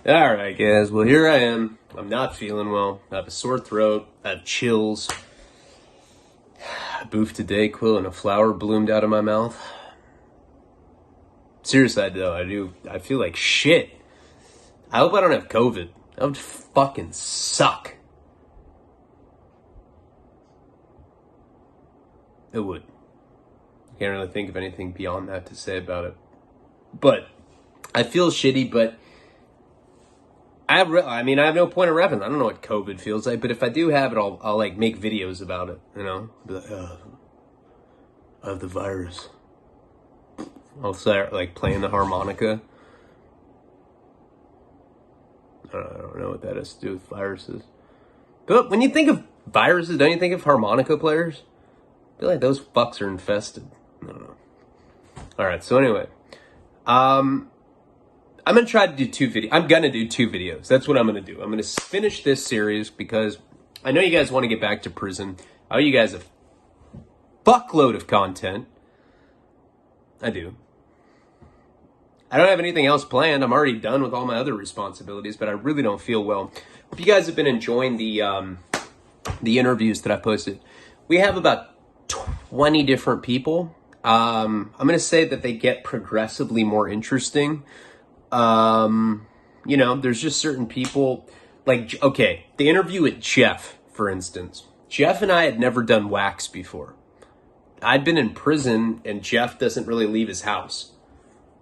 All right, guys. Well, here I am. I'm not feeling well. I have a sore throat. I have chills. I boofed today, quill, and a flower bloomed out of my mouth. Seriously, though, I feel like shit. I hope I don't have COVID. That would fucking suck. It would. I can't really think of anything beyond that to say about it. But I feel shitty, but I have no point of repping. I don't know what COVID feels like, but if I do have it, I'll like make videos about it, you know? Be like, I have the virus. I'll start like playing the harmonica. I don't know what that has to do with viruses. But when you think of viruses, don't you think of harmonica players? I feel like those fucks are infested. I don't know. All right, so anyway. I'm going to try to do two videos. That's what I'm going to do. I'm going to finish this series because I know you guys want to get back to prison. I owe you guys a fuckload of content. I do. I don't have anything else planned. I'm already done with all my other responsibilities, but I really don't feel well. Hope you guys have been enjoying the interviews that I posted. We have about 20 different people. I'm going to say that they get progressively more interesting. There's just certain people like, okay, the interview with Jeff, for instance. Jeff and I had never done wax before. I'd been in prison and Jeff doesn't really leave his house.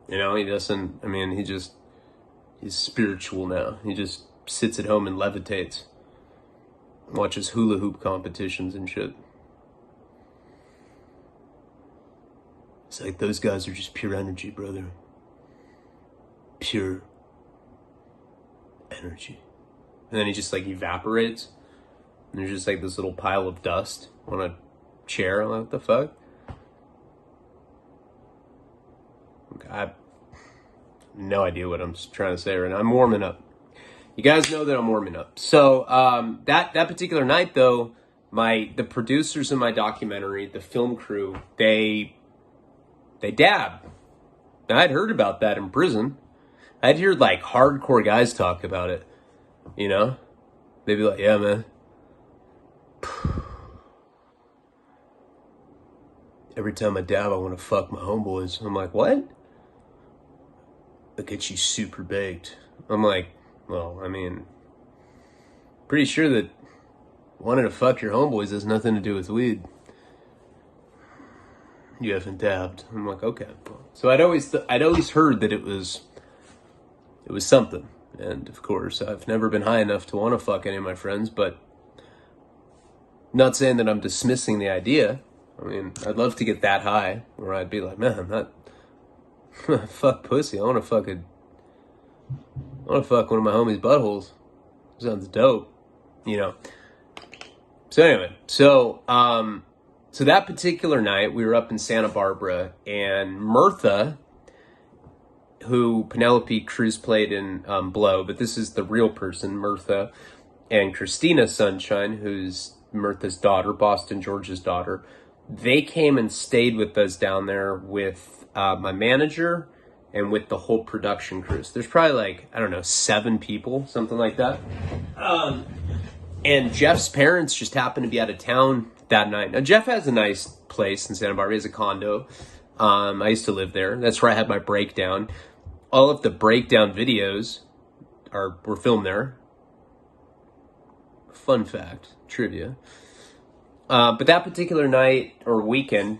You know, he's spiritual now. He just sits at home and levitates. Watches hula hoop competitions and shit. It's like, those guys are just pure energy, brother. Pure energy. And then he just like evaporates. And there's just like this little pile of dust on a chair. I'm like, what the fuck? I have no idea what I'm trying to say right now. I'm warming up. You guys know that I'm warming up. So that particular night though, the producers of my documentary, the film crew, they dab. Now, I'd heard about that in prison. I'd hear like hardcore guys talk about it, you know? They'd be like, yeah, man. Every time I dab, I want to fuck my homeboys. I'm like, what? They'll get you super baked. I'm like, well, pretty sure that wanting to fuck your homeboys has nothing to do with weed. You haven't dabbed. I'm like, okay. So I'd always heard that it was something. And of course, I've never been high enough to want to fuck any of my friends, but not saying that I'm dismissing the idea. I mean, I'd love to get that high where I'd be like, man, I'm not fuck pussy. I want to fuck one of my homies' buttholes. Sounds dope, you know. So anyway, so that particular night, we were up in Santa Barbara, and Mirtha, who Penelope Cruz played in Blow, but this is the real person, Mirtha, and Christina Sunshine, who's Mirtha's daughter, Boston George's daughter, they came and stayed with us down there with my manager and with the whole production crew. So there's probably 7 people, something like that. And Jeff's parents just happened to be out of town that night. Now, Jeff has a nice place in Santa Barbara. He has a condo. I used to live there. That's where I had my breakdown. All of the breakdown videos were filmed there. Fun fact, trivia. But that particular night, or weekend,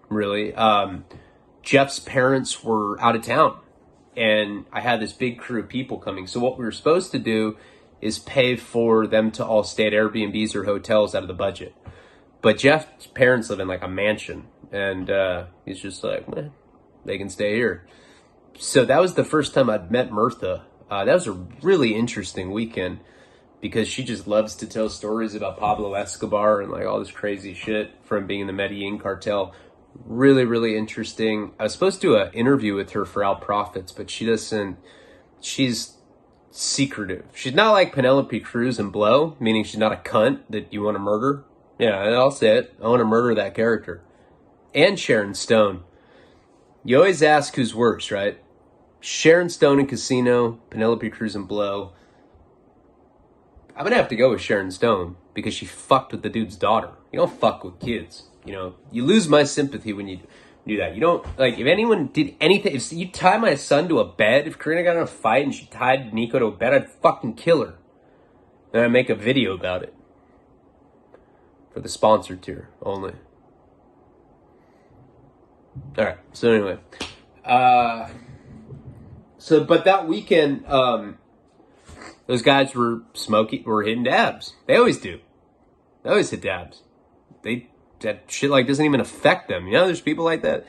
really, Jeff's parents were out of town. And I had this big crew of people coming. So what we were supposed to do is pay for them to all stay at Airbnbs or hotels out of the budget. But Jeff's parents live in like a mansion. And he's just like, they can stay here. So that was the first time I'd met Mirtha. That was a really interesting weekend because she just loves to tell stories about Pablo Escobar and like all this crazy shit from being in the Medellin cartel. Really, really interesting. I was supposed to do an interview with her for Al Profits, but she's secretive. She's not like Penelope Cruz in Blow, meaning she's not a cunt that you want to murder. Yeah, I'll say it. I want to murder that character. And Sharon Stone. You always ask who's worse, right? Sharon Stone in Casino, Penelope Cruz in Blow. I'm gonna have to go with Sharon Stone because she fucked with the dude's daughter. You don't fuck with kids. You know, you lose my sympathy when you do that. You don't, like, if anyone did anything, if you tie my son to a bed, if Karina got in a fight and she tied Nico to a bed, I'd fucking kill her. And I'd make a video about it. For the sponsored tier only. Alright, so anyway. But that weekend, those guys were hitting dabs. They always do. They always hit dabs. That shit like doesn't even affect them. You know, there's people like that.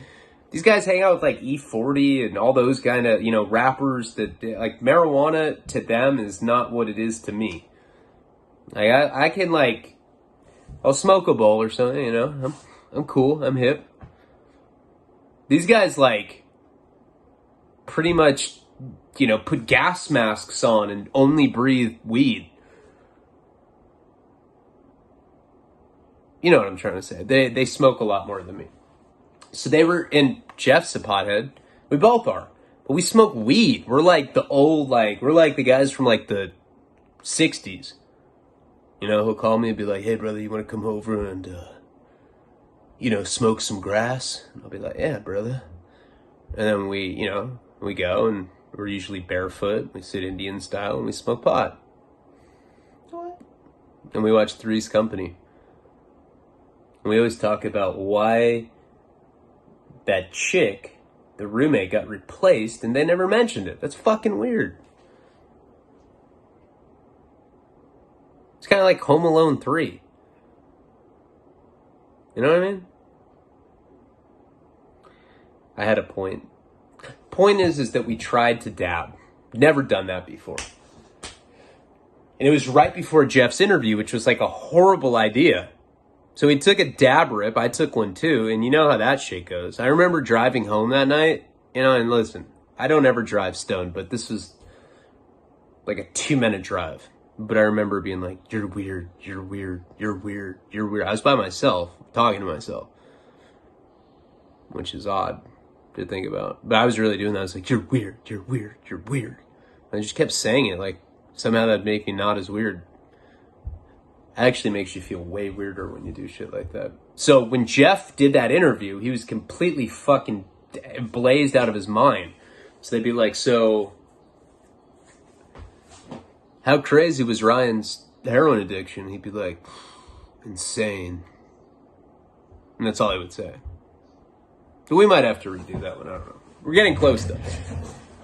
These guys hang out with like E40 and all those kind of, you know, rappers that like marijuana to them is not what it is to me. Like I can like, I'll smoke a bowl or something, you know. I'm cool. I'm hip. These guys like pretty much, you know, put gas masks on and only breathe weed. You know what I'm trying to say. They smoke a lot more than me. So they were, and Jeff's a pothead. We both are. But we smoke weed. We're like the old, like, we're like the guys from like the 60s. You know, he'll call me and be like, hey brother, you want to come over and, you know, smoke some grass? And I'll be like, yeah, brother. And then we, you know, we go and we're usually barefoot. We sit Indian style and we smoke pot. What? And we watch Three's Company. And we always talk about why that chick, the roommate, got replaced and they never mentioned it. That's fucking weird. It's kind of like Home Alone 3. You know what I mean? I had a point. Point is that we tried to dab. Never done that before. And it was right before Jeff's interview, which was like a horrible idea. So he took a dab rip. I took one too. And you know how that shit goes. I remember driving home that night. You know, and listen, I don't ever drive stoned, but this was like a 2-minute drive. But I remember being like, you're weird, you're weird, you're weird, you're weird. I was by myself, talking to myself. Which is odd to think about. But I was really doing that. I was like, you're weird, you're weird, you're weird. And I just kept saying it like somehow that'd make me not as weird. Actually makes you feel way weirder when you do shit like that. So when Jeff did that interview, he was completely fucking blazed out of his mind. So they'd be like, so how crazy was Ryan's heroin addiction? He'd be like, insane. And that's all he would say. So we might have to redo that one. I don't know. We're getting close though.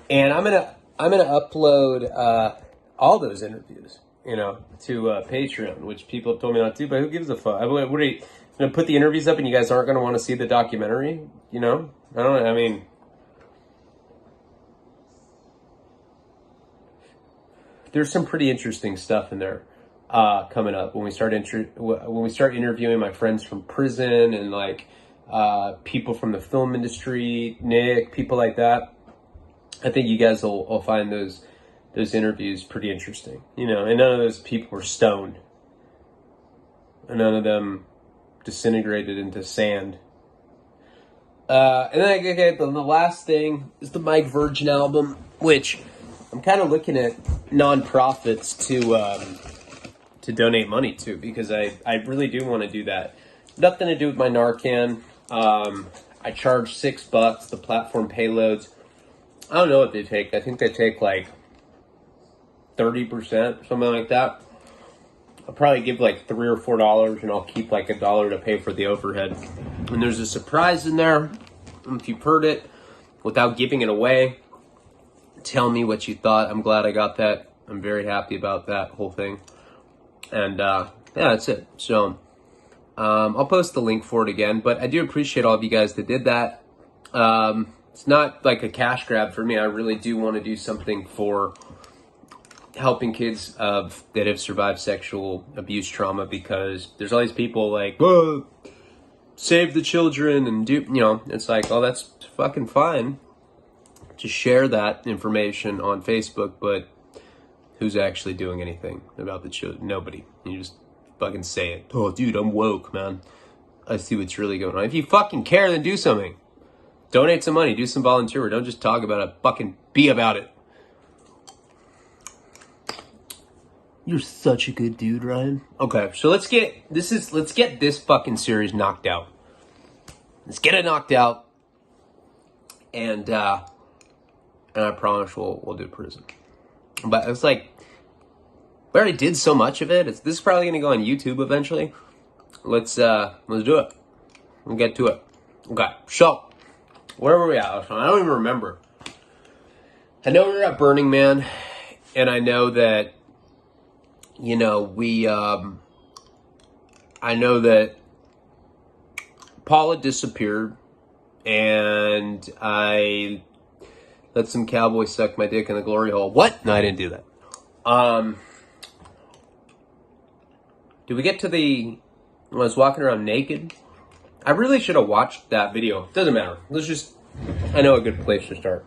And I'm gonna upload all those interviews, you know, to Patreon, which people have told me not to, but who gives a fuck? What are you gonna put the interviews up and you guys aren't gonna want to see the documentary? You know? I don't know. I mean, there's some pretty interesting stuff in there coming up when we start interviewing my friends from prison and like people from the film industry, Nick, people like that. I think you guys will find those interviews pretty interesting, you know. And none of those people were stoned, and none of them disintegrated into sand. And then okay, the last thing is the Mike Virgin album, which I'm kind of looking at nonprofits to donate money to, because I really do want to do that. Nothing to do with my Narcan. I charge $6. The platform payloads, I don't know what they take. I think they take like 30%, something like that. I'll probably give like $3 or $4, and I'll keep like $1 to pay for the overhead. And there's a surprise in there. If you've heard it, without giving it away, tell me what you thought. I'm glad I got that. I'm very happy about that whole thing. And yeah, that's it. So I'll post the link for it again, but I do appreciate all of you guys that did that. It's not like a cash grab for me. I really do want to do something for helping kids that have survived sexual abuse trauma, because there's all these people like, oh, save the children and do, you know, it's like, oh, that's fucking fine to share that information on Facebook, but who's actually doing anything about the children? Nobody. You just fucking say it. Oh, dude, I'm woke, man. I see what's really going on. If you fucking care, then do something. Donate some money. Do some volunteer work. Don't just talk about it. Fucking be about it. You're such a good dude, Ryan. Okay, so let's get this fucking series knocked out. Let's get it knocked out. And I promise we'll do prison. But it's like, we already did so much of it. This is probably gonna go on YouTube eventually. Let's do it. We'll get to it. Okay, so where were we at? I don't even remember. I know we were at Burning Man, and I know that, you know, I know that Paula disappeared, and I let some cowboy suck my dick in the glory hole. What? No, I didn't do that. Did we get to when I was walking around naked? I really should have watched that video. Doesn't matter. I know a good place to start.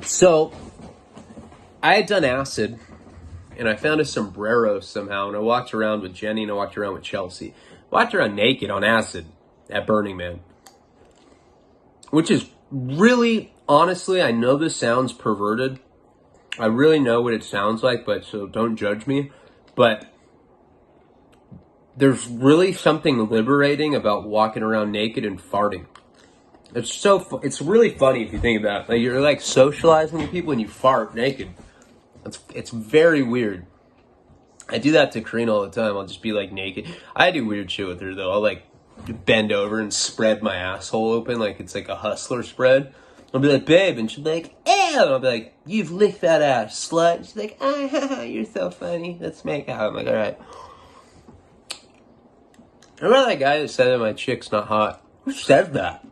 So, I had done acid, and I found a sombrero somehow, and I walked around with Jenny, and I walked around with Chelsea. Walked around naked on acid at Burning Man. Which is really, honestly, I know this sounds perverted. I really know what it sounds like, so don't judge me. But there's really something liberating about walking around naked and farting. It's really funny if you think about it. Like, you're like socializing with people and you fart naked. It's very weird. I do that to Karina all the time. I'll just be like naked. I do weird shit with her though. I'll like bend over and spread my asshole open like it's like a hustler spread. I'll be like, babe, and she'll be like, ew. And I'll be like, you've licked that ass, slut. And she's like, you're so funny. Let's make out. I'm like, all right. Remember that guy that said that my chick's not hot? Who said that?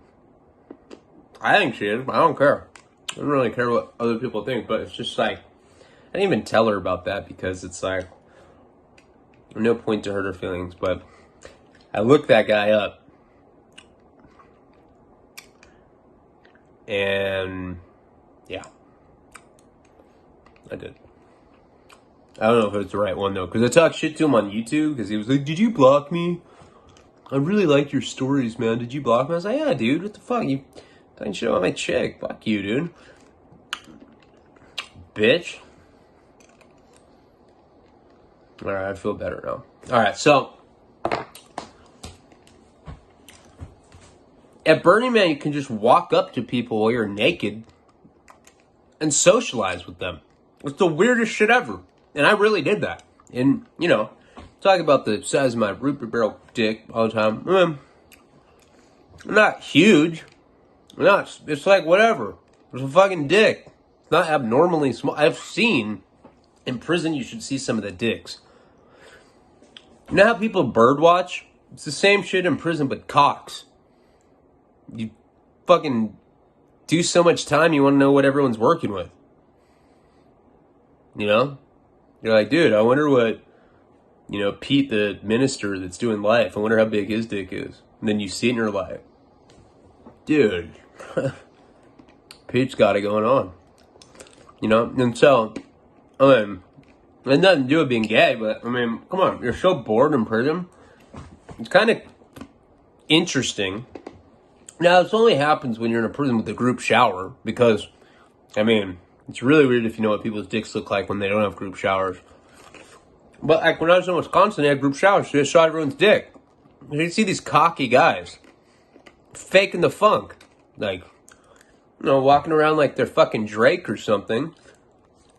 I think she is, but I don't care. I don't really care what other people think, but it's just like, I didn't even tell her about that because it's like, no point to hurt her feelings, but I looked that guy up. And yeah, I did. I don't know if it's the right one though, because I talked shit to him on YouTube because he was like, did you block me? I really liked your stories, man. Did you block me? I was like, yeah, dude, what the fuck? You talking shit about my chick. Fuck you, dude. Bitch. Alright, I feel better now. Alright, so at Burning Man, you can just walk up to people while you're naked and socialize with them. It's the weirdest shit ever. And I really did that. And, you know, talk about the size of my root beer barrel dick all the time. I'm not huge. It's like whatever. It's a fucking dick. It's not abnormally small. I've seen, in prison you should see some of the dicks. You know how people bird watch? It's the same shit in prison, but cocks. You fucking do so much time, you want to know what everyone's working with. You know? You're like, dude, I wonder what, you know, Pete, the minister that's doing life, I wonder how big his dick is. And then you see it and you're like, dude, Pete's got it going on. You know? And so, it had nothing to do with being gay, but, I mean, come on, you're so bored in prison. It's kind of interesting. Now, this only happens when you're in a prison with a group shower, because, I mean, it's really weird if you know what people's dicks look like when they don't have group showers. But, like, when I was in Wisconsin, they had group showers, so they saw everyone's dick. You see these cocky guys faking the funk. Like, you know, walking around like they're fucking Drake or something.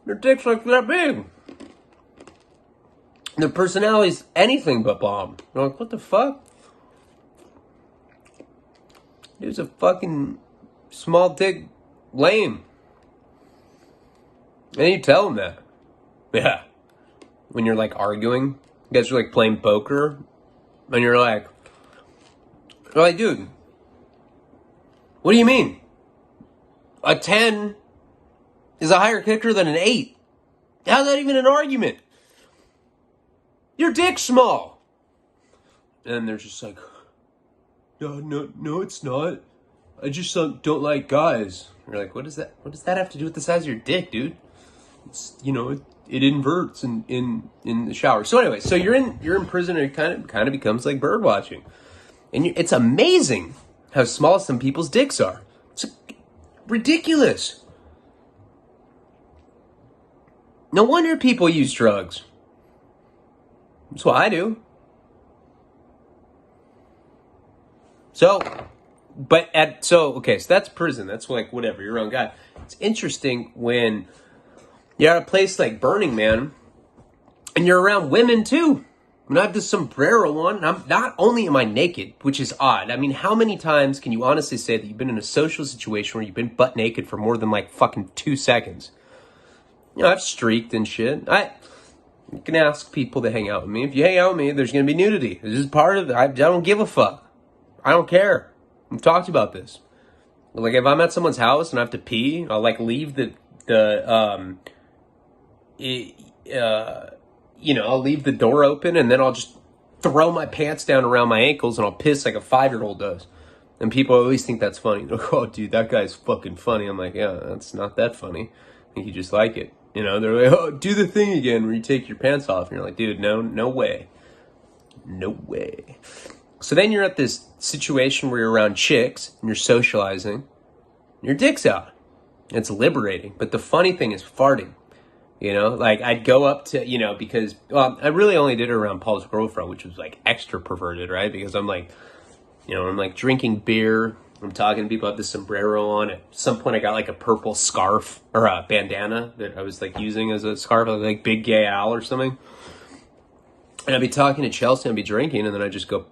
Their dick's like that big. Their personality's anything but bomb. You're like, what the fuck? Dude's a fucking small dick lame. And you tell him that. Yeah. When you're like arguing, you guys are like playing poker, and you're like, dude, what do you mean? A 10 is a higher kicker than an 8. How's that even an argument? Your dick's small. And they're just like, no, it's not. I just don't like guys. You're like, what does that have to do with the size of your dick, dude? It's, you know, it inverts in the shower. So anyway, so you're in prison, and it kind of becomes like bird watching, and it's amazing. how small some people's dicks are. It's ridiculous. No wonder people use drugs. That's what I do. So that's prison. That's like whatever, your own guy. It's interesting when you're at a place like Burning Man and you're around women too. When I have the sombrero on, and I'm not only am I naked, which is odd. I mean, how many times can you honestly say that you've been in a social situation where you've been butt naked for more than like fucking 2 seconds? You know, I've streaked and shit. You can ask people to hang out with me. If you hang out with me, there's going to be nudity. This is part of it. I don't give a fuck. I don't care. We've talked about this. Like, if I'm at someone's house and I have to pee, I'll like leave I'll leave the door open and then I'll just throw my pants down around my ankles and I'll piss like a 5-year-old does. And people always think that's funny. They're like, oh, dude, that guy's fucking funny. I'm like, yeah, that's not that funny. I think you just like it. You know, they're like, oh, do the thing again where you take your pants off. And you're like, dude, no way. No way. So then you're at this situation where you're around chicks and you're socializing. And your dick's out. It's liberating. But the funny thing is farting. You know, like I'd go up to, because, I really only did it around Paul's girlfriend, which was like extra perverted, right? Because I'm like, I'm like drinking beer. I'm talking to people, I have this sombrero on. At some point I got like a purple scarf or a bandana that I was like using as a scarf, like Big Gay Al or something. And I'd be talking to Chelsea and I'd be drinking and then I'd just go,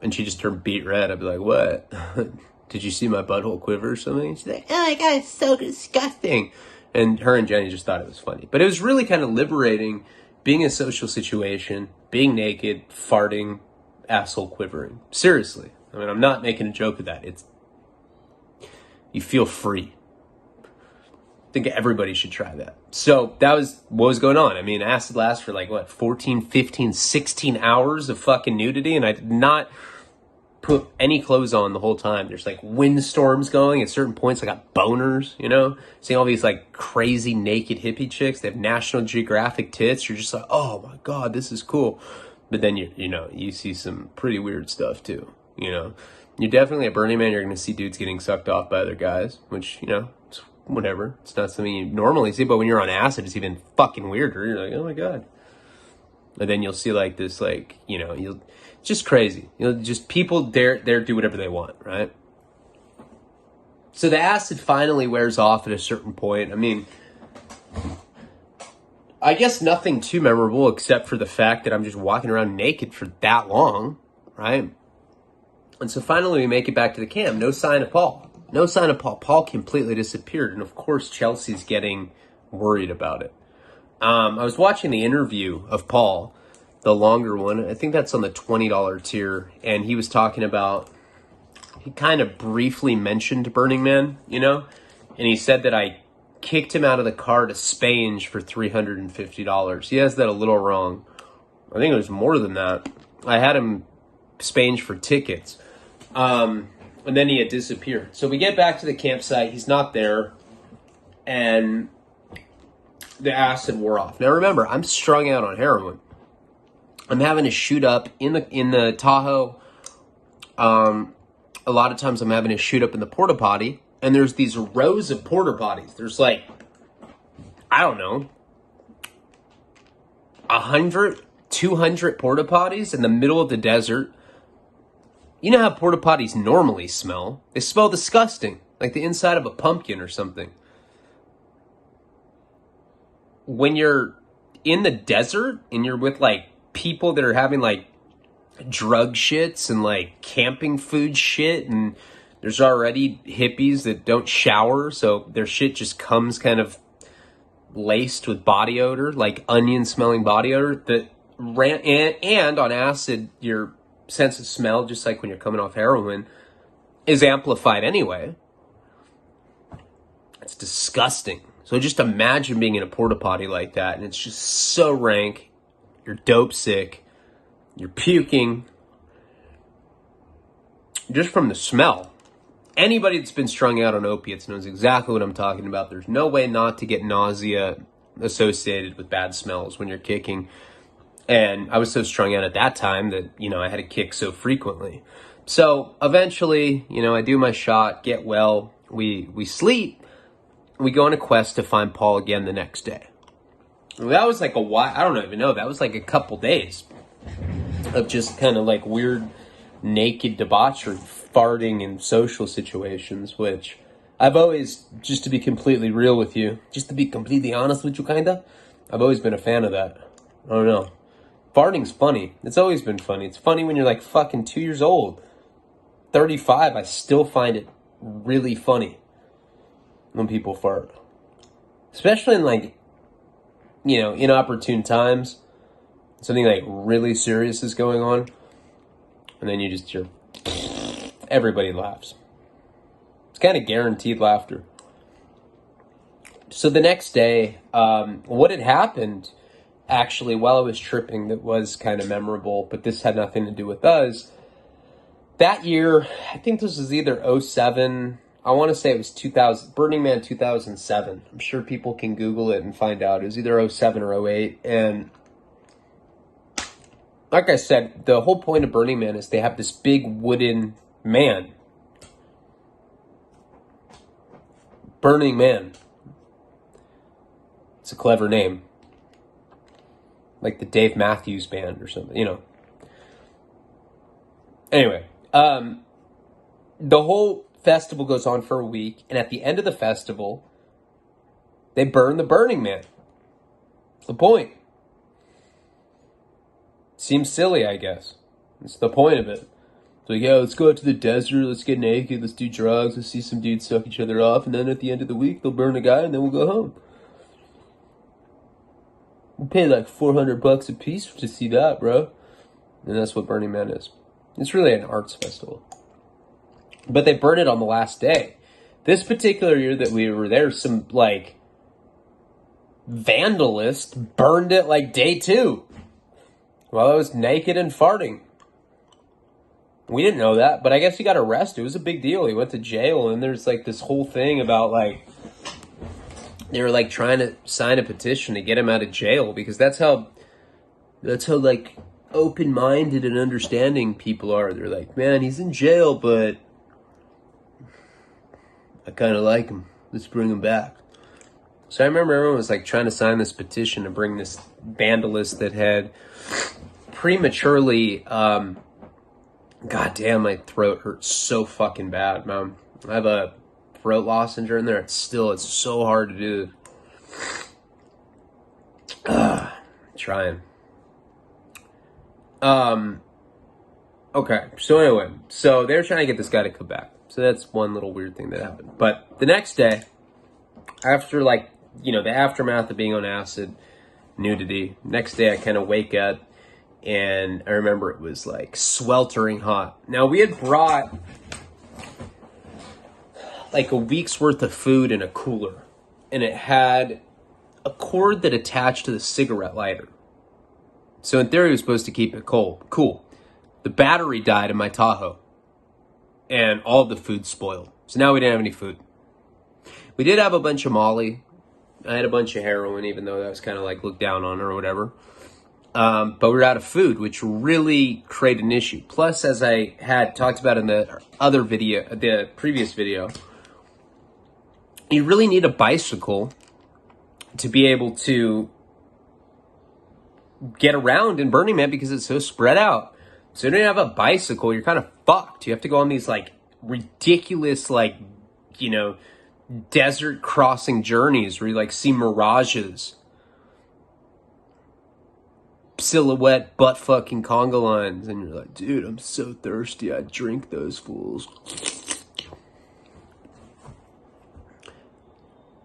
and she just turned beet red. I'd be like, what? Did you see my butthole quiver or something? She's like, oh my God, it's so disgusting. And her and Jenny just thought it was funny. But it was really kind of liberating being in a social situation, being naked, farting, asshole quivering. Seriously. I mean, I'm not making a joke of that. You feel free. I think everybody should try that. So that was what was going on. I mean, acid lasts for like, 14, 15, 16 hours of fucking nudity. And I did not put any clothes on the whole time. There's like windstorms going at certain points. I got boners, seeing all these like crazy naked hippie chicks. They have National Geographic tits. You're just like, oh my God, this is cool. But then you see some pretty weird stuff too. You're definitely at Burning Man. You're going to see dudes getting sucked off by other guys, which, it's whatever. It's not something you normally see, but when you're on acid, it's even fucking weirder. You're like, oh my God. And then you'll see like this, like, it's just crazy. Just people dare do whatever they want, right? So the acid finally wears off at a certain point. I mean, I guess nothing too memorable except for the fact that I'm just walking around naked for that long, right? And so finally we make it back to the camp. No sign of Paul. No sign of Paul. Paul completely disappeared. And of course, Chelsea's getting worried about it. I was watching the interview of Paul, the longer one. I think that's on the $20 tier. And he was talking about, he kind of briefly mentioned Burning Man, And he said that I kicked him out of the car to Spange for $350. He has that a little wrong. I think it was more than that. I had him Spange for tickets. And then he had disappeared. So we get back to the campsite. He's not there. And the acid wore off. Now remember, I'm strung out on heroin. I'm having to shoot up in the Tahoe. A lot of times I'm having to shoot up in the porta potty. And there's these rows of porta potties. There's like, I don't know, 100, 200 porta potties in the middle of the desert. You know how porta potties normally smell? They smell disgusting, like the inside of a pumpkin or something. When you're in the desert and you're with like people that are having like drug shits and like camping food shit, and there's already hippies that don't shower, so their shit just comes kind of laced with body odor, like onion smelling body odor, and on acid, your sense of smell, just like when you're coming off heroin, is amplified anyway. It's disgusting. So just imagine being in a porta potty like that, and it's just so rank. You're dope sick. You're puking. Just from the smell. Anybody that's been strung out on opiates knows exactly what I'm talking about. There's no way not to get nausea associated with bad smells when you're kicking. And I was so strung out at that time that, I had to kick so frequently. So eventually, I do my shot, get well, we sleep, we go on a quest to find Paul again the next day. That was like a while, I don't even know, that was like a couple days of just kind of like weird naked debauchery, farting in social situations, which I've always, just to be completely real with you, just to be completely honest with you, kinda, I've always been a fan of that. I don't know. Farting's funny. It's always been funny. It's funny when you're like fucking 2 years old. 35, I still find it really funny when people fart. Especially in like, inopportune times. Something like really serious is going on. And then you just hear, everybody laughs. It's kind of guaranteed laughter. So the next day, what had happened, actually, while I was tripping, that was kind of memorable, but this had nothing to do with us. That year, I think this was either 07, I want to say it was 2000, Burning Man 2007. I'm sure people can Google it and find out. It was either 07 or 08, and like I said, the whole point of Burning Man is they have this big wooden man. Burning Man. It's a clever name. Like the Dave Matthews Band or something, Anyway, the whole festival goes on for a week, and at the end of the festival, they burn the Burning Man. That's the point. Seems silly, I guess. It's the point of it. It's like, let's go out to the desert, let's get naked, let's do drugs, let's see some dudes suck each other off, and then at the end of the week, they'll burn a guy, and then we'll go home. We pay like $400 a piece to see that, bro. And that's what Burning Man is. It's really an arts festival. But they burn it on the last day. This particular year that we were there, some, vandalist burned it, day 2. While I was naked and farting. We didn't know that, but I guess he got arrested. It was a big deal. He went to jail, and there's, this whole thing about, they were, trying to sign a petition to get him out of jail, because that's how open-minded and understanding people are. They're like, man, he's in jail, but I kind of like him. Let's bring him back. So I remember everyone was trying to sign this petition to bring this vandalist that had prematurely, goddamn, my throat hurts so fucking bad, man. I have a throat lozenge in there. It's so hard to do. Trying. Okay, so anyway, so they were trying to get this guy to come back. So that's one little weird thing that happened. But the next day, after the aftermath of being on acid, nudity, next day I kind of wake up, and I remember it was sweltering hot. Now we had brought a week's worth of food in a cooler, and it had a cord that attached to the cigarette lighter. So in theory, it was supposed to keep it cool. The battery died in my Tahoe, and all of the food spoiled. So now we didn't have any food. We did have a bunch of Molly. I had a bunch of heroin, even though that was kind of looked down on or whatever. But we were out of food, which really created an issue. Plus, as I had talked about in the other video, the previous video, you really need a bicycle to be able to get around in Burning Man because it's so spread out. So if you don't have a bicycle, you're kind of fucked. You have to go on these ridiculous desert crossing journeys where you see mirages, silhouette butt fucking conga lines, and you're like, dude, I'm so thirsty, I'd drink those fools.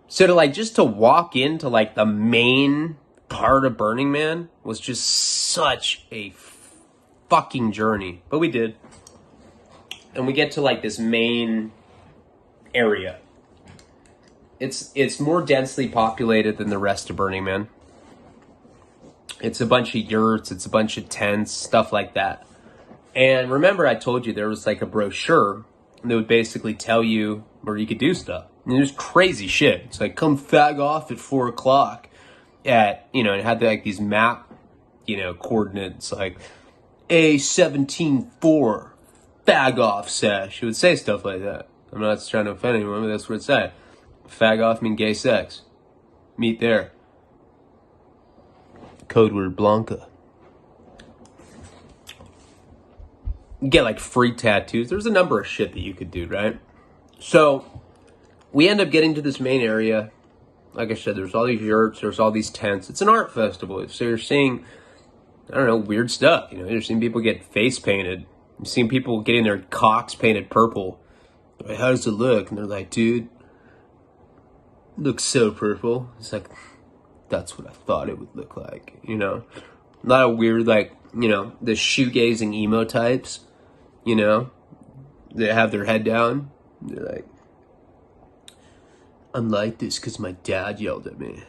So to just to walk into the main part of Burning Man was just such a fucking journey. But we did. And we get to this main area. It's more densely populated than the rest of Burning Man. It's a bunch of yurts, it's a bunch of tents, stuff like that. And remember I told you there was a brochure that would basically tell you where you could do stuff. And there's crazy shit. It's come fag off at 4 o'clock at, and it had these map, coordinates A17-4, fag off sesh. It would say stuff like that. I'm not trying to offend anyone, but that's what it said. Fag off mean gay sex. Meet there. Code word Blanca. You get like free tattoos. There's a number of shit that you could do, right? So we end up getting to this main area. Like I said, there's all these yurts, there's all these tents. It's an art festival. So you're seeing, I don't know, weird stuff. You know, you're seeing people get face painted. You're seeing people getting their cocks painted purple. Like, how does it look? And they're like, dude, it looks so purple. It's like, that's what I thought it would look like, you know? A lot of weird, like, you know, the shoegazing emo types, you know? They have their head down. They're like, I'm like this because my dad yelled at me.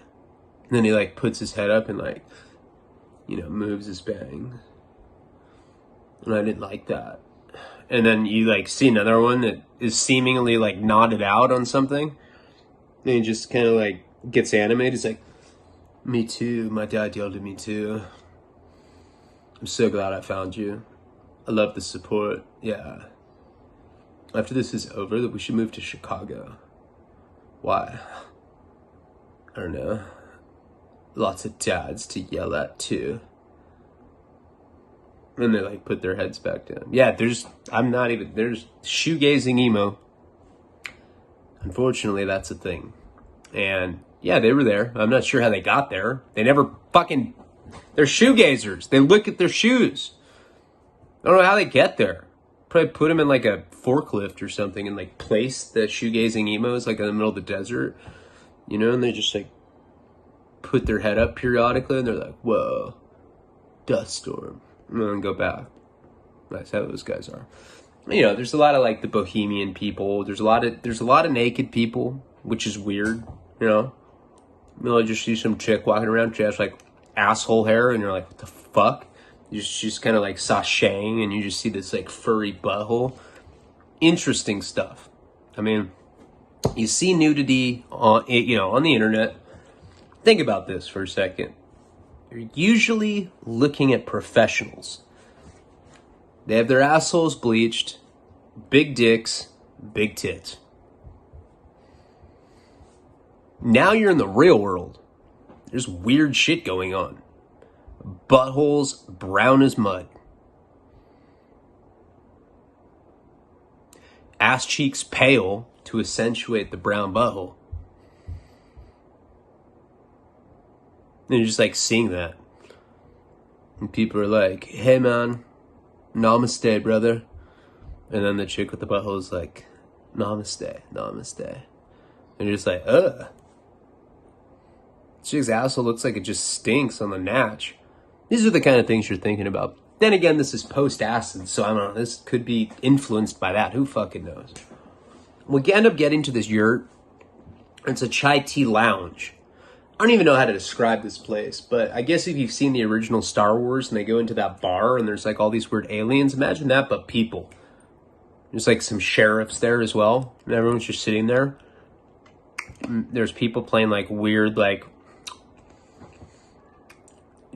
And then he, like, puts his head up and, like, you know, moves his bangs. And I didn't like that. And then you, like, see another one that is seemingly, like, nodded out on something. And he just kind of, like, gets animated. He's like, me too. My dad yelled at me too. I'm so glad I found you. I love the support. Yeah. After this is over, that we should move to Chicago. Why? I don't know. Lots of dads to yell at too. And they like put their heads back down. Yeah, there's shoegazing emo. Unfortunately, that's a thing. And yeah, they were there. I'm not sure how they got there. They never fucking, they're shoegazers. They look at their shoes. I don't know how they get there. Probably put them in like a forklift or something and like place the shoegazing emos like in the middle of the desert, you know, and they just like put their head up periodically and they're like, whoa, dust storm. And then go back. That's how those guys are. You know, there's a lot of like the bohemian people. There's a lot of naked people, which is weird, you know. You'll just see some chick walking around, she has like asshole hair, and you're like, what the fuck? She's kind of like sashaying, and you just see this like furry butthole. Interesting stuff. I mean, you see nudity on, you know, on the internet. Think about this for a second. You're usually looking at professionals. They have their assholes bleached, big dicks, big tits. Now you're in the real world. There's weird shit going on. Buttholes brown as mud. Ass cheeks pale to accentuate the brown butthole. And you're just like seeing that. And people are like, hey man, namaste brother. And then the chick with the butthole is like, namaste, namaste. And you're just like, ugh. Chick's asshole looks like it just stinks on the natch. These are the kind of things you're thinking about. Then again, this is post-acid, so I don't know. This could be influenced by that. Who fucking knows? We end up getting to this yurt. It's a chai tea lounge. I don't even know how to describe this place, but I guess if you've seen the original Star Wars and they go into that bar and there's like all these weird aliens, imagine that, but people. There's like some sheriffs there as well, and everyone's just sitting there. There's people playing like weird, like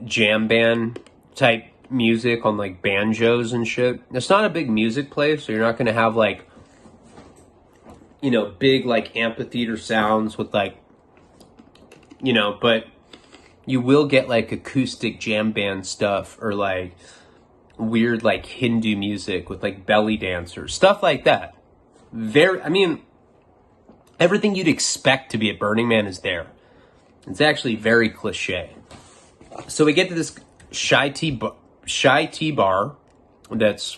jam band type music on like banjos and shit. It's not a big music place, so you're not gonna have like, you know, big like amphitheater sounds with like, you know, but you will get like acoustic jam band stuff or like weird like Hindu music with like belly dancers, stuff like that. I mean, everything you'd expect to be at Burning Man is there. It's actually very cliche. So we get to this shy tea bar that's,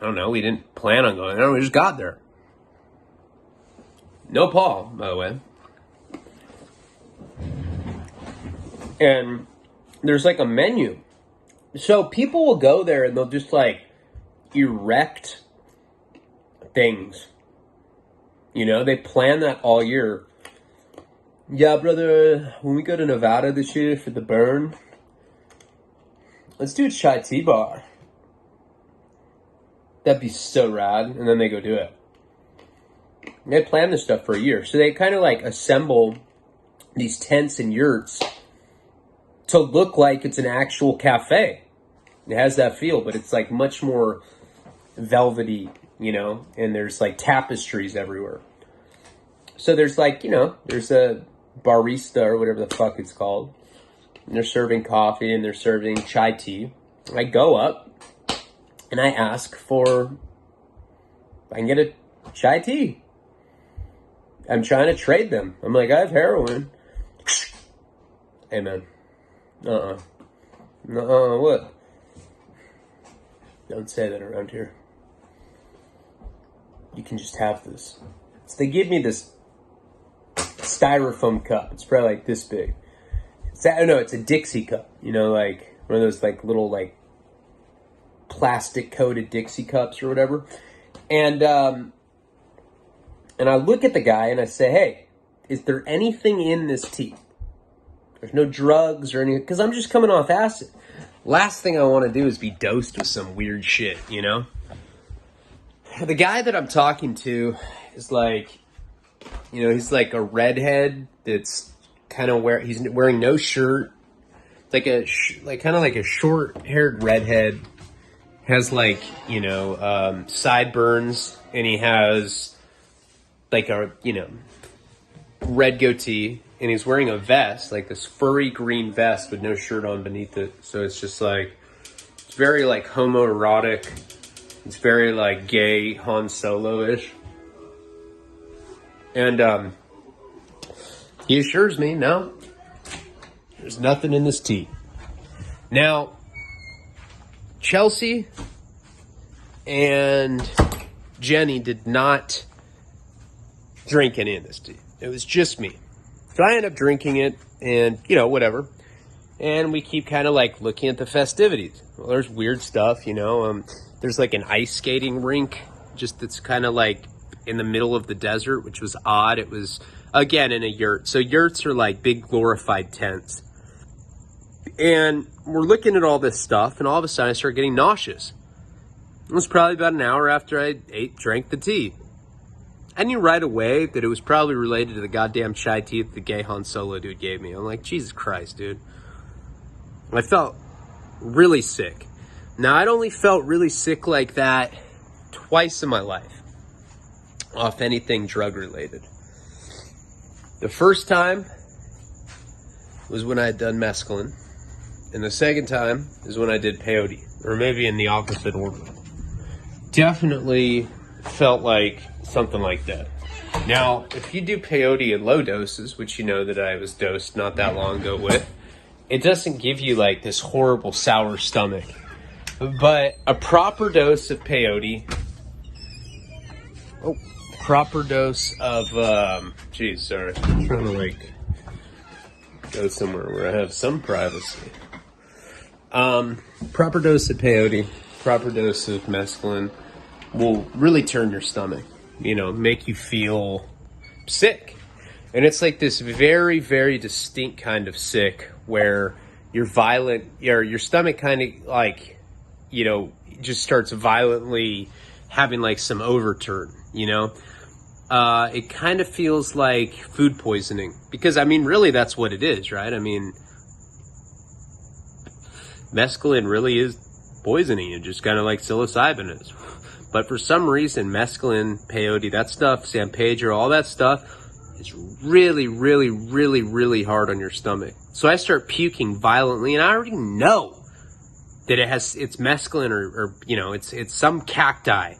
I don't know, we didn't plan on going there, we just got there. No Paul, by the way. And there's like a menu. So people will go there and they'll just like erect things. You know, they plan that all year. Yeah, brother, when we go to Nevada this year for the burn, let's do a chai tea bar. That'd be so rad. And then they go do it. They plan this stuff for a year. So they kind of like assemble these tents and yurts to look like it's an actual cafe. It has that feel, but it's like much more velvety, you know, and there's like tapestries everywhere. So there's like, you know, there's a barista or whatever the fuck it's called. And they're serving coffee and they're serving chai tea. I go up and I ask for, if I can get a chai tea. I'm trying to trade them. I'm like, I have heroin. Hey, man. What? Don't say that around here. You can just have this. So they give me this styrofoam cup. It's probably like this big. I don't know, it's a Dixie cup. You know, like one of those like little like plastic coated Dixie cups or whatever. And I look at the guy and I say, hey, is there anything in this tea? There's no drugs or anything, because I'm just coming off acid. Last thing I want to do is be dosed with some weird shit, you know? The guy that I'm talking to is like, you know, he's like a redhead that's kind of he's wearing no shirt. It's like kind of like a short-haired redhead. Has like, you know, sideburns, and he has like a, you know, red goatee, and he's wearing a vest, like this furry green vest with no shirt on beneath it. So it's just like, it's very like homoerotic. It's very like gay Han Solo-ish. And he assures me, no, there's nothing in this tea. Now, Chelsea and Jenny did not drink any of this tea. It was just me. So I end up drinking it and, you know, whatever. And we keep kind of like looking at the festivities. Well, there's weird stuff, you know. There's like an ice skating rink just that's kind of like in the middle of the desert, which was odd. It was, again, in a yurt. So yurts are like big glorified tents. And we're looking at all this stuff, and all of a sudden I start getting nauseous. It was probably about an hour after I drank the tea. I knew right away that it was probably related to the goddamn chai tea that the gay Han Solo dude gave me. I'm like, Jesus Christ, dude. I felt really sick. Now, I'd only felt really sick like that twice in my life off anything drug-related. The first time was when I had done mescaline. And the second time is when I did peyote, or maybe in the opposite order. Definitely felt like something like that. Now, if you do peyote in low doses, which you know that I was dosed not that long ago with, it doesn't give you like this horrible sour stomach. But a proper dose of peyote, proper dose of, sorry, I'm trying to like go somewhere where I have some privacy. Proper dose of peyote, proper dose of mescaline will really turn your stomach, you know, make you feel sick. And it's like this very, very distinct kind of sick where your stomach kind of like, you know, just starts violently having like some overturn, you know. It kind of feels like food poisoning because, I mean, really that's what it is, right? I mean, mescaline really is poisoning you, just kind of like psilocybin is. But for some reason, mescaline, peyote, that stuff, San Pedro, all that stuff is really, really, really, really hard on your stomach. So I start puking violently, and I already know that it's mescaline or you know, it's some cacti.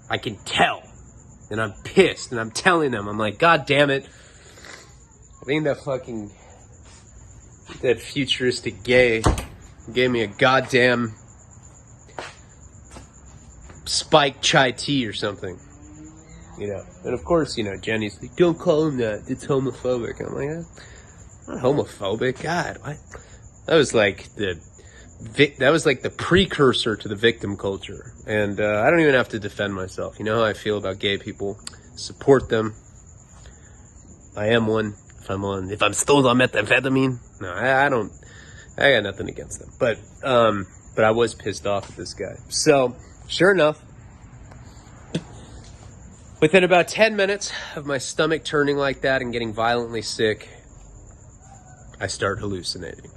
I can tell. And I'm pissed, and I'm telling them, I'm like, God damn it. I think that futuristic gay gave me a goddamn spiked chai tea or something, you know. And of course, you know, Jenny's like, don't call him that, it's homophobic. I'm like, I'm not homophobic. God, what? That was like the precursor to the victim culture. And I don't even have to defend myself. You know how I feel about gay people. Support them. I am one. If I'm still on methamphetamine, no, I don't. I got nothing against them. But I was pissed off at this guy. So, sure enough, within about 10 minutes of my stomach turning like that and getting violently sick, I start hallucinating.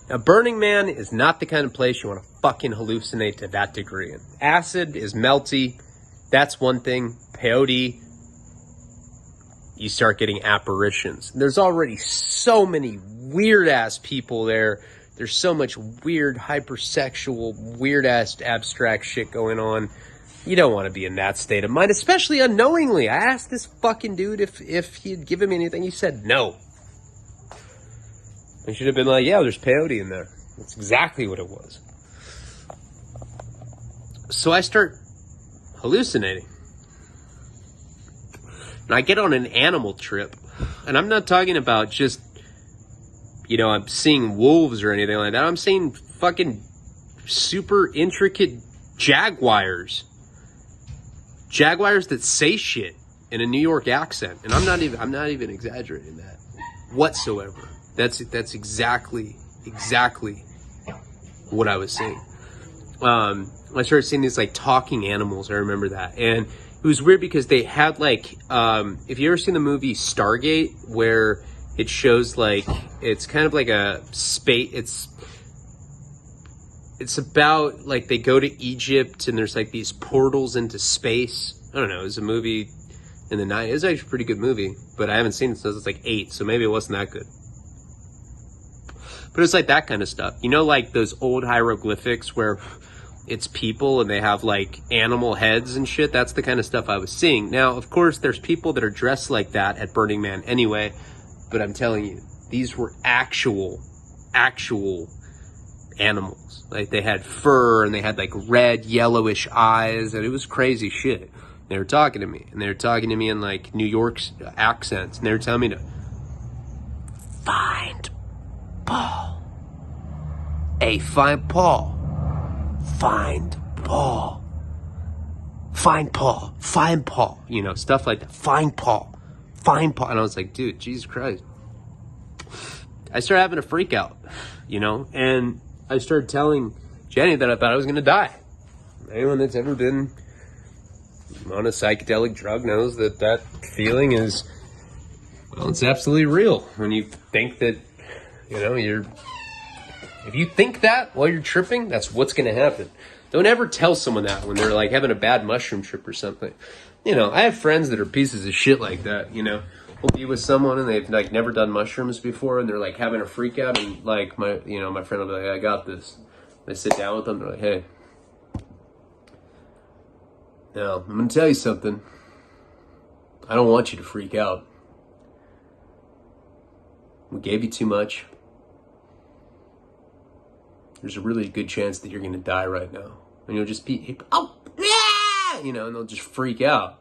Now, Burning Man is not the kind of place you want to fucking hallucinate to that degree. And acid is melty. That's one thing. Peyote, you start getting apparitions. There's already so many weird-ass people there. There's so much weird, hypersexual, weird-ass abstract shit going on. You don't want to be in that state of mind, especially unknowingly. I asked this fucking dude if he'd given me anything. He said no. I should have been like, yeah, there's peyote in there. That's exactly what it was. So I start hallucinating. And I get on an animal trip. And I'm not talking about just, I'm seeing wolves or anything like that. I'm seeing fucking super intricate jaguars. Jaguars that say shit in a New York accent. And I'm not even exaggerating that whatsoever. That's exactly what I was seeing. I started seeing these like talking animals. I remember that. And it was weird because they had like, if you ever seen the movie Stargate, where it shows like, it's kind of like a space, it's about like they go to Egypt and there's like these portals into space. I don't know. It was a movie in the 90s. It was actually a pretty good movie, but I haven't seen it since I was like 8, so maybe it wasn't that good. But it's like that kind of stuff. Like those old hieroglyphics where it's people and they have like animal heads and shit. That's the kind of stuff I was seeing. Now, of course, there's people that are dressed like that at Burning Man anyway. But I'm telling you, these were actual animals. Like they had fur and they had like red, yellowish eyes, and it was crazy shit. They were talking to me, and they were talking to me in like New York accents, and they were telling me to find Paul. Hey, find Paul. Find Paul. Find Paul. Find Paul. Stuff like that. Find Paul. Find Paul. And I was like, dude, Jesus Christ. I started having a freak out, and I started telling Jenny that I thought I was going to die. Anyone that's ever been on a psychedelic drug knows that feeling is, well, it's absolutely real. When you think that, if you think that while you're tripping, that's what's going to happen. Don't ever tell someone that when they're like having a bad mushroom trip or something. I have friends that are pieces of shit like that, We'll be with someone and they've like never done mushrooms before and they're like having a freak out and like my friend will be like, hey, I got this. I sit down with them, they're like, hey, now I'm going to tell you something. I don't want you to freak out. We gave you too much. There's a really good chance that you're going to die right now. And you'll just be, oh, yeah! And they'll just freak out.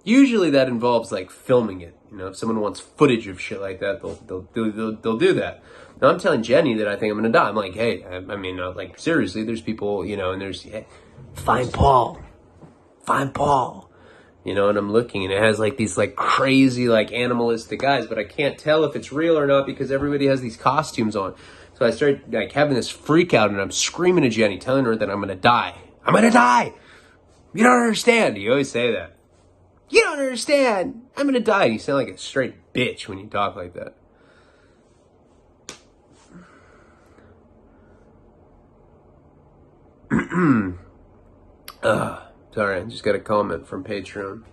Usually that involves like filming it. If someone wants footage of shit like that, they'll do that. Now I'm telling Jenny that I think I'm going to die. I'm like, hey, like seriously, there's people, and there's, hey, find Paul. Find Paul. And I'm looking and it has like these like crazy like animalistic eyes, but I can't tell if it's real or not because everybody has these costumes on. So I started like having this freak out and I'm screaming at Jenny, telling her that I'm going to die. I'm going to die. You don't understand. You always say that. You don't understand. I'm going to die. You sound like a straight bitch when you talk like that. Sorry, I just got a comment from Patreon.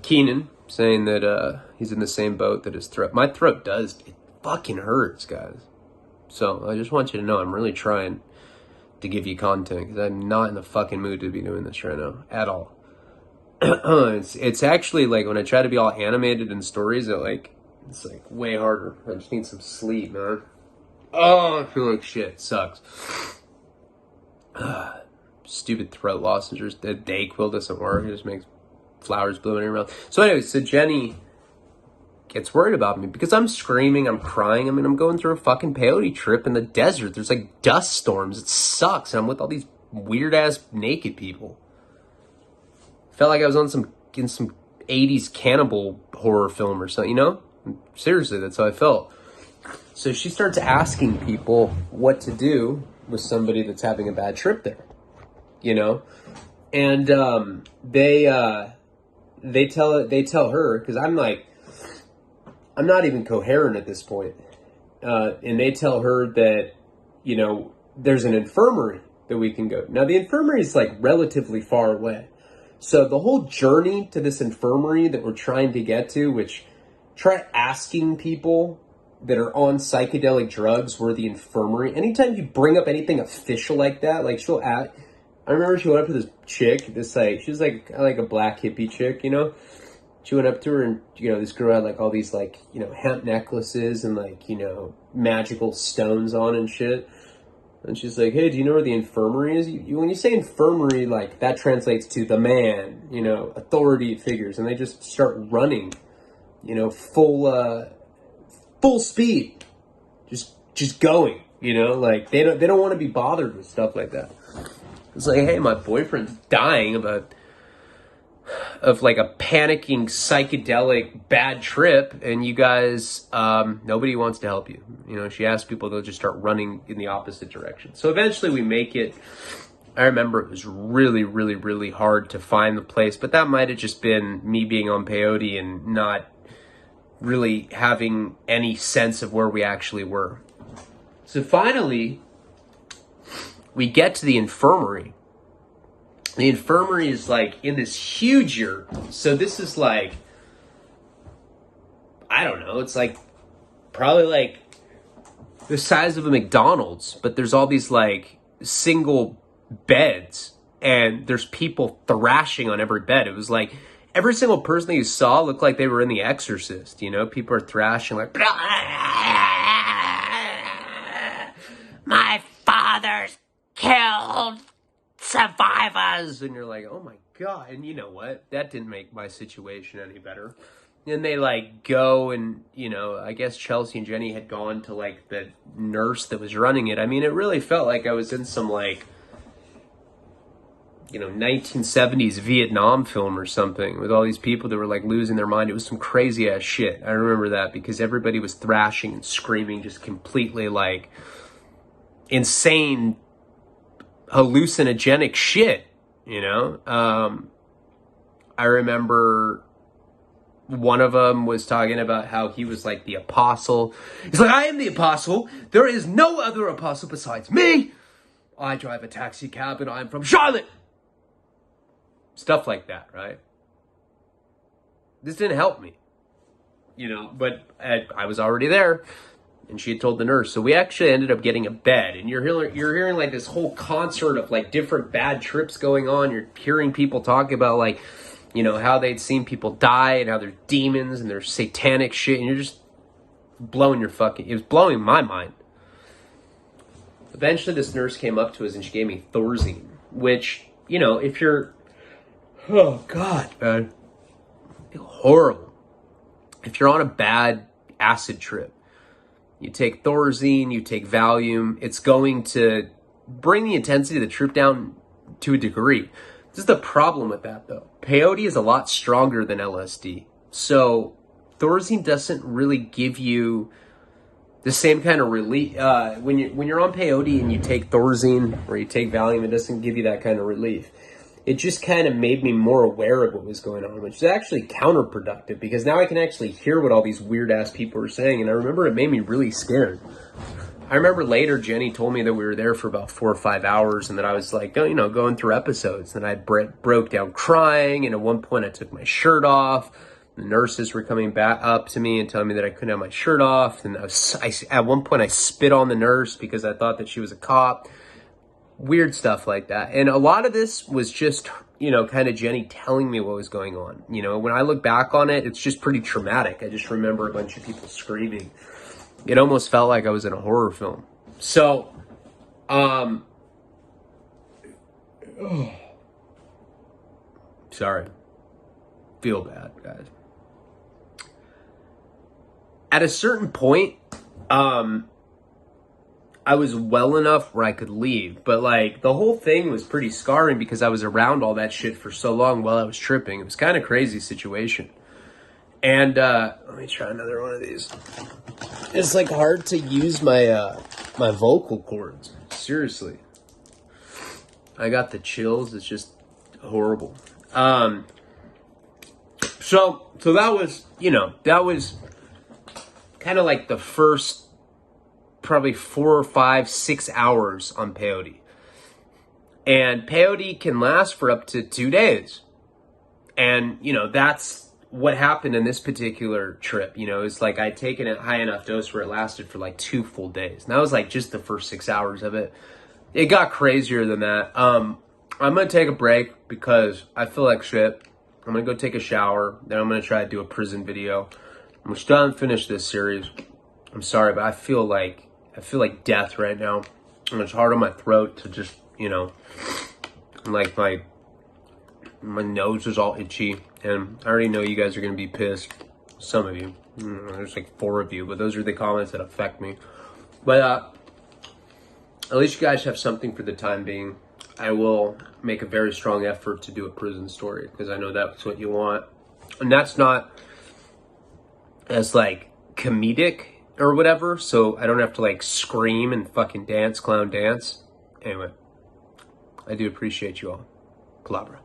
Keenan saying that he's in the same boat that his throat. My throat it fucking hurts, guys. So I just want you to know I'm really trying to give you content because I'm not in the fucking mood to be doing this right now at all. It's actually like when I try to be all animated in stories, it's like way harder. I just need some sleep, man. Oh, I feel like shit. It sucks. Stupid throat lozenges. The Dayquil doesn't work. It just makes flowers bloom in your mouth. So anyway, so Jenny gets worried about me because I'm screaming, I'm crying. I'm going through a fucking peyote trip in the desert. There's like dust storms. It sucks. And I'm with all these weird ass naked people. Felt like I was in some 80s cannibal horror film or something, Seriously, that's how I felt. So she starts asking people what to do with somebody that's having a bad trip there, and they tell her, because I'm not even coherent at this point, and they tell her that, you know, there's an infirmary that we can go. Now, the infirmary is like relatively far away. So the whole journey to this infirmary that we're trying to get to, which try asking people that are on psychedelic drugs where the infirmary, anytime you bring up anything official like that, like she'll act, I remember she went up to this chick, this like, she was like a black hippie chick, you know? She went up to her and, you know, this girl had like all these like, you know, hemp necklaces and like, you know, magical stones on and shit. And she's like, hey, do you know where the infirmary is? When you say infirmary, like that translates to the man, you know, authority figures. And they just start running, you know, full speed, just going, you know, like they don't want to be bothered with stuff like that. It's like, hey, my boyfriend's dying of like a panicking psychedelic bad trip, and you guys, nobody wants to help you. You know, she asks people, they'll just start running in the opposite direction. So eventually we make it. I remember it was really, really, really hard to find the place, but that might have just been me being on peyote and not really having any sense of where we actually were. So finally, we get to the infirmary. The infirmary is like in this huge yurt. So this is like, I don't know, it's like probably like the size of a McDonald's, but there's all these like single beds and there's people thrashing on every bed. It was like every single person that you saw looked like they were in The Exorcist, you know? People are thrashing like, my father's killed survivors, and you're like, oh my god. And you know what, that didn't make my situation any better. And they like go and, you know, I guess Chelsea and Jenny had gone to like the nurse that was running it. I mean, it really felt like I was in some like, you know, 1970s Vietnam film or something with all these people that were like losing their mind. It was some crazy ass shit. I remember that because everybody was thrashing and screaming, just completely like insane hallucinogenic shit, you know? I remember one of them was talking about how he was like the apostle. He's like, I am the apostle. There is no other apostle besides me. I drive a taxi cab and I'm from Charlotte. Stuff like that, right? This didn't help me, you know, but I was already there. And she had told the nurse. So we actually ended up getting a bed. And you're hearing like this whole concert of like different bad trips going on. You're hearing people talk about like, you know, how they'd seen people die and how they're demons and they're satanic shit. And you're just blowing your fucking, it was blowing my mind. Eventually this nurse came up to us and she gave me Thorazine, which, you know, if you're, oh God, man, horrible. If you're on a bad acid trip, you take Thorazine, you take Valium, it's going to bring the intensity of the trip down to a degree. This is the problem with that, though. Peyote is a lot stronger than LSD. So Thorazine doesn't really give you the same kind of relief. When you're on peyote and you take Thorazine or you take Valium, it doesn't give you that kind of relief. It just kind of made me more aware of what was going on, which is actually counterproductive because now I can actually hear what all these weird-ass people are saying, and I remember it made me really scared. I remember later Jenny told me that we were there for about 4 or 5 hours and that I was like, you know, going through episodes, and I broke down crying, and at one point I took my shirt off. The nurses were coming back up to me and telling me that I couldn't have my shirt off, and at one point I spit on the nurse because I thought that she was a cop. Weird stuff like that. And a lot of this was just, you know, kind of Jenny telling me what was going on. You know, when I look back on it, it's just pretty traumatic. I just remember a bunch of people screaming. It almost felt like I was in a horror film. So, sorry. Feel bad, guys. At a certain point, I was well enough where I could leave, but like the whole thing was pretty scarring because I was around all that shit for so long while I was tripping. It was kind of crazy situation. And let me try another one of these. It's like hard to use my my vocal cords. Seriously, I got the chills. It's just horrible. So that was, you know, that was kind of like the first probably 4 or 5, 6 hours on peyote. And peyote can last for up to 2 days. And, you know, that's what happened in this particular trip. You know, it's like I'd taken a high enough dose where it lasted for like 2 full days. And that was like just the first 6 hours of it. It got crazier than that. I'm going to take a break because I feel like shit. I'm going to go take a shower. Then I'm going to try to do a prison video. I'm still haven't finished this series. I'm sorry, but I feel like death right now. And it's hard on my throat to just, you know, like my nose is all itchy. And I already know you guys are going to be pissed. Some of you. There's like 4 of you, but those are the comments that affect me. But at least you guys have something for the time being. I will make a very strong effort to do a prison story because I know that's what you want. And that's not as like comedic or whatever, so I don't have to like scream and fucking dance, clown dance. Anyway, I do appreciate you all. Palabra.